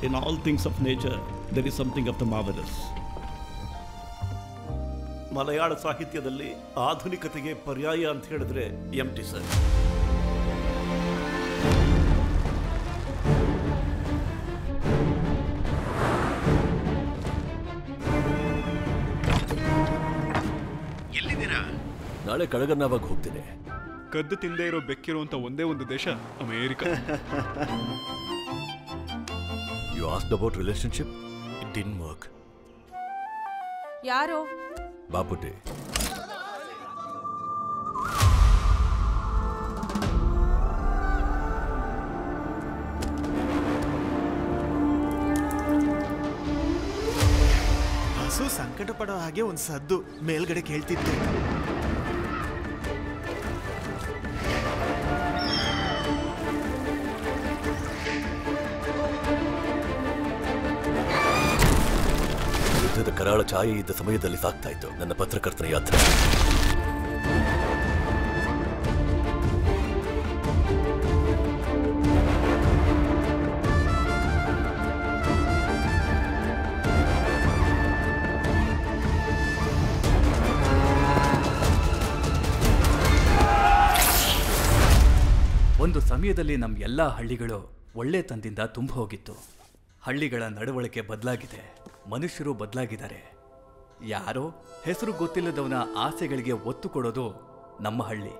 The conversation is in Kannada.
In all things of nature, there is something of the marvelous. Malayala ಸಾಹಿತ್ಯದಲ್ಲಿ ಆಧುನಿಕತೆಗೆ ಪರ್ಯಾಯ ಅಂತ ಹೇಳಿದ್ರೆ ಎಂಟಿ ಸರ್. ಎಲ್ಲಿದ್ದೀರಾ? ನಾಳೆ ಕಳಗನ್ನವಾಗ ಹೋಗ್ತೀನಿ. ಕದ್ದು ತಿಂದೇ ಇರೋ ಬೆಕ್ಕಿರುವಂತ ಒಂದೇ ಒಂದು ದೇಶ America. You asked about relationship? It didn't work. ಯಾರು? ಬಾಪುಟಿ. ಹಸು ಸಂಕಟ ಪಡೋ ಹಾಗೆ ಒಂದು ಸದ್ದು ಮೇಲ್ಗಡೆ ಕೇಳ್ತಿತ್ತು. ಯುದ್ಧದ ಕರಾಳ ಛಾಯೆ ಇದ್ದ ಸಮಯದಲ್ಲಿ ಸಾಗ್ತಾ ಇತ್ತು ನನ್ನ ಪತ್ರಕರ್ತನ ಯಾತ್ರೆ. ಒಂದು ಸಮಯದಲ್ಲಿ ನಮ್ಮ ಎಲ್ಲ ಹಳ್ಳಿಗಳು ಒಳ್ಳೆತನದಿಂದ ತುಂಬ ಹೋಗಿತ್ತು. ಹಳ್ಳಿಗಳ ನಡವಳಿಕೆ ಬದಲಾಗಿದೆ, ಮನುಷ್ಯರು ಬದಲಾಗಿದ್ದಾರೆ. ಯಾರೋ ಹೆಸರು ಗೊತ್ತಿಲ್ಲದವನ ಆಸೆಗಳಿಗೆ ಒತ್ತು ಕೊಡೋದು ನಮ್ಮ ಹಳ್ಳಿ.